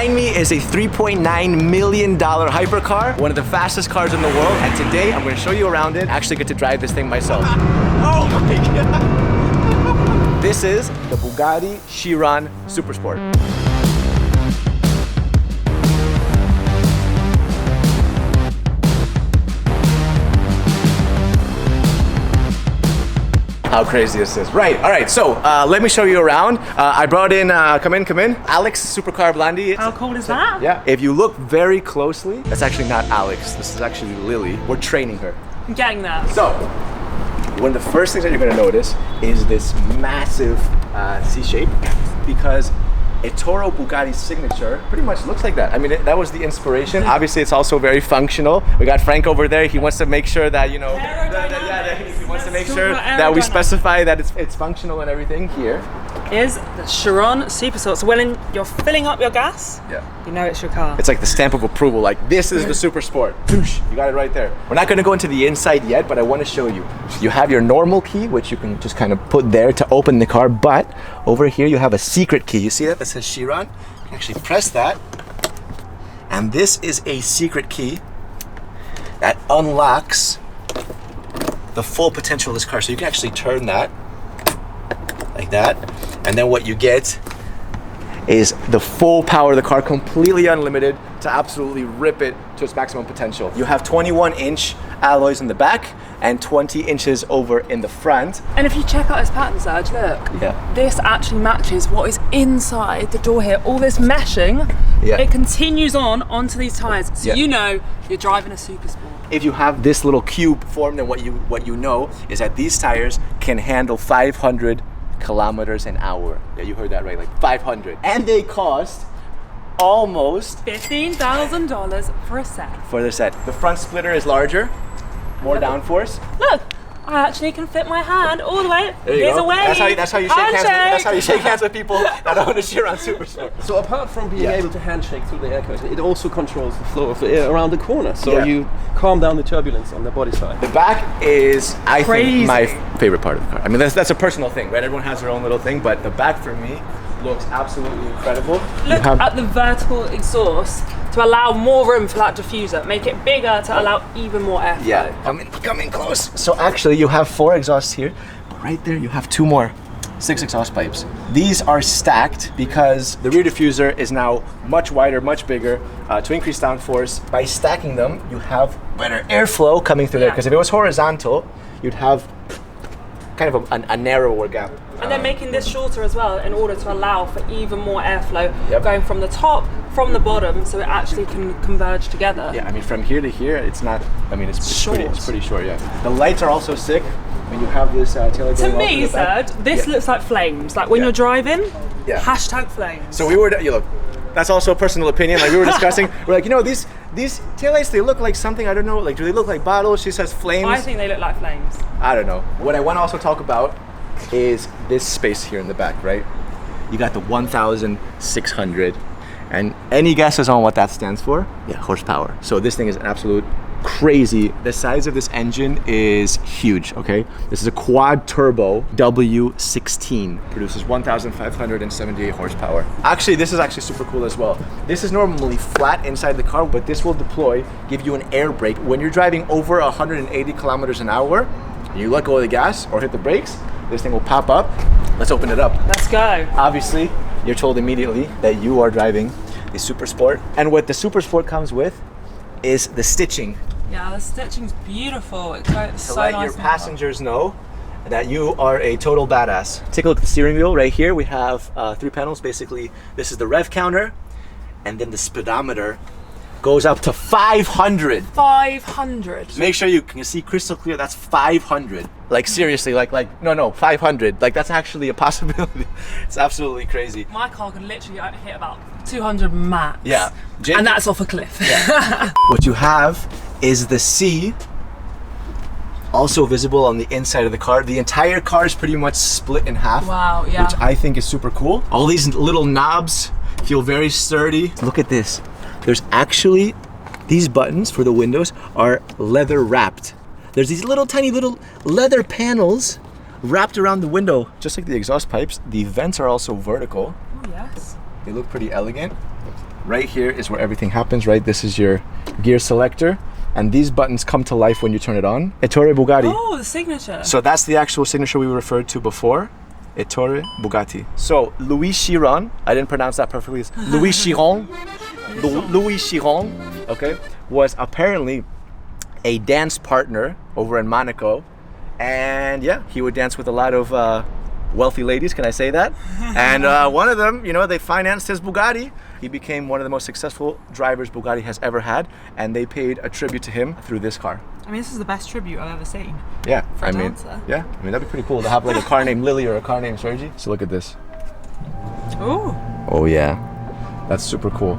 Behind me is a $3.9 million hypercar, one of the fastest cars in the world. And today I'm going to show you around it. I actually get to drive this thing myself. Oh my God. This is the Bugatti Chiron Supersport. How crazy is this? Right, all right, so let me show you around. I brought in, come in, Alex, Supercar Blondie. How cool is that? Yeah, if you look very closely, that's actually not Alex, this is actually Lily. We're training her. I'm getting there. So, one of the first things that you're gonna notice is this massive C shape, because a Toro Bugatti signature pretty much looks like that. I mean, that was the inspiration. Obviously, it's also very functional. We got Frank over there. He wants to make sure that, you know, he wants to make sure that we specify that it's functional and everything. Here is the Chiron Supersport. So when you're filling up your gas, you know it's your car. It's like the stamp of approval. Like, this is the Supersport. You got it right there. We're not going to go into the inside yet, but I want to show you. You have your normal key, which you can just kind of put there to open the car. But over here, you have a secret key. You see that? That says Chiron. You can actually press that. And this is a secret key that unlocks the full potential of this car. So you can actually turn that like that. And then what you get is the full power of the car, completely unlimited, to absolutely rip it to its maximum potential. You have 21-inch alloys in the back and 20 inches over in the front. And if you check out this pattern, Serge, look, this actually matches what is inside the door here. All this meshing, it continues on onto these tires. So you know you're driving a Supersport. If you have this little cube formed, then what you know is that these tires can handle 500 kilometers an hour. Yeah, you heard that right, like 500. And they cost almost $15,000 for a set. For the set. The front splitter is larger, more downforce. Look, I actually can fit my hand all the way. There you Here's go. a wave. That's how you shake hands. That's how you shake hands with people that own a Chiron Supersport. So apart from being able to handshake through the air curtain, it also controls the flow of the air around the corner. So you calm down the turbulence on the body side. The back is, I think, my favorite part of the car. I mean, that's a personal thing, right? Everyone has their own little thing, but the back for me looks absolutely incredible. Look at the vertical exhaust to allow more room for that diffuser. Make it bigger to allow even more airflow. Yeah, come in close. So actually you have 4 exhausts here, but right there you have 2 more. 6 exhaust pipes. These are stacked because the rear diffuser is now much wider, much bigger to increase downforce. By stacking them, you have better airflow coming through there, because if it was horizontal, you'd have kind of a narrower gap. And they're making this shorter as well in order to allow for even more airflow going from the top, from the bottom, so it actually can converge together. Yeah, I mean, from here to here, it's not, I mean, it's pretty short, yeah. The lights are also sick when you have this taillight. To me, Serge, this looks like flames. Like when you're driving, hashtag flames. So we were, look, that's also a personal opinion. Like we were discussing, we're like, you know, these taillights, they look like something, I don't know, like do they look like bottles? She says flames. I think they look like flames. I don't know. What I want to also talk about is this space here in the back, right? You got the 1,600, and any guesses on what that stands for? Yeah, horsepower. So this thing is an absolute crazy. The size of this engine is huge, okay? This is a quad turbo W16, produces 1,578 horsepower. Actually, this is actually super cool as well. This is normally flat inside the car, but this will deploy, give you an air brake. When you're driving over 180 kilometers an hour, and you let go of the gas or hit the brakes, this thing will pop up. Let's open it up. Let's go. Obviously, you're told immediately that you are driving the Supersport. And what the Supersport comes with is the stitching. Yeah, the stitching's beautiful. It's so nice. To let your passengers know that you are a total badass. Take a look at the steering wheel right here. We have 3 panels. Basically, this is the rev counter, and then the speedometer goes up to 500. 500. Make sure you can see crystal clear. That's 500. Like seriously, no, 500. Like that's actually a possibility. It's absolutely crazy. My car could literally hit about 200 max. Yeah. And that's off a cliff. Yeah. What you have is the C, also visible on the inside of the car. The entire car is pretty much split in half. Wow, yeah. Which I think is super cool. All these little knobs feel very sturdy. Look at this. There's actually, these buttons for the windows are leather wrapped. There's these little tiny little leather panels wrapped around the window. Just like the exhaust pipes, the vents are also vertical. Oh, yes. They look pretty elegant. right here is where everything happens, right? This is your gear selector. And these buttons come to life when you turn it on. Ettore Bugatti. Oh, the signature. So that's the actual signature we referred to before. Ettore Bugatti. So Louis Chiron, I didn't pronounce that perfectly. It's Louis Chiron. Louis Chiron, okay, was apparently a dance partner over in Monaco. And yeah, he would dance with a lot of wealthy ladies, can I say that? And one of them, you know, they financed his Bugatti. He became one of the most successful drivers Bugatti has ever had, and they paid a tribute to him through this car. I mean, this is the best tribute I've ever seen. Yeah, for a dancer. Yeah, I mean, that'd be pretty cool to have like a car named Lily or a car named Sergi. So look at this. Ooh. Oh yeah, that's super cool.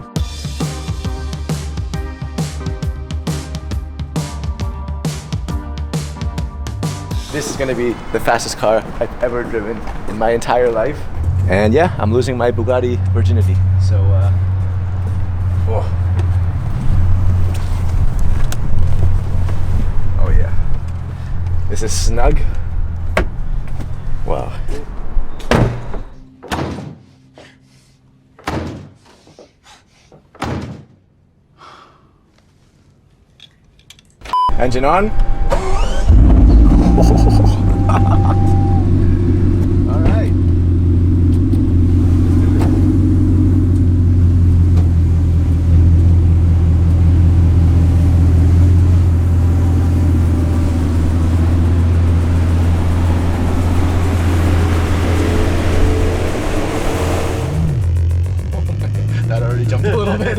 This is gonna be the fastest car I've ever driven in my entire life. And yeah, I'm losing my Bugatti virginity. So, oh yeah. This is snug. Wow. Engine on. All right. That already jumped a little bit.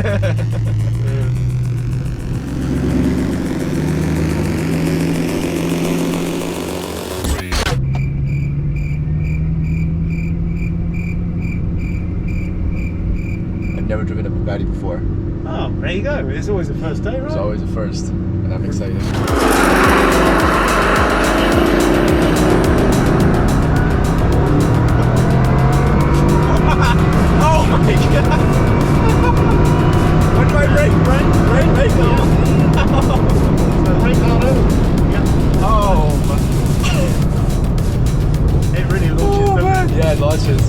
Never driven a Bugatti before. Oh, there you go. It's always the first day, right? It's always a first, and I'm excited. Oh my god! When do I brake? Brake on. So brake harder. Yeah. Oh. It really launches them. Yeah, it launches.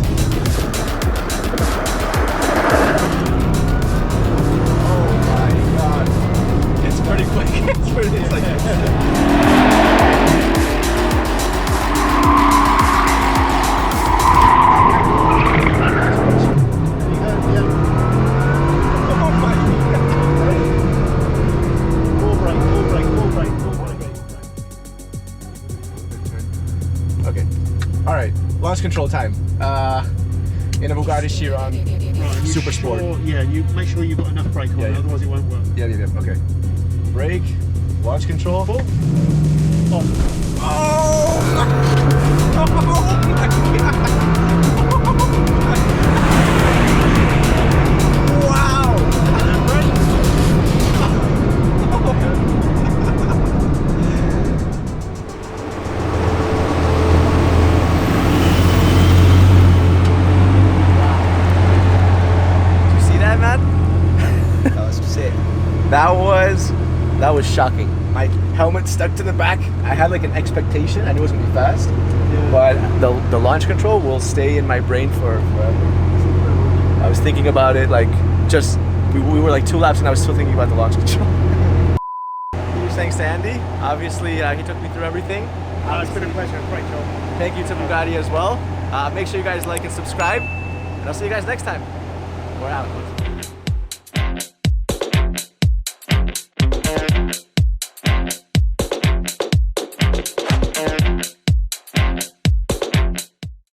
Pretty quick. It's like oh my God. Okay. All right. Launch control time. In a Bugatti Chiron Supersport. Sure, yeah, you make sure you've got enough brake on, otherwise it won't work. Yeah. Okay. Brake, launch control. Full. Off. Oh my god! Wow! And brake. Did you see that, man? That was sick. That was shocking. My helmet stuck to the back. I had like an expectation. I knew it was gonna be fast, but the launch control will stay in my brain for forever. I was thinking about it like we were like 2 laps and I was still thinking about the launch control. Huge thanks to Andy. Obviously, he took me through everything. It's been a pleasure. Great job. Thank you to Bugatti as well. Make sure you guys like and subscribe, and I'll see you guys next time. We're out.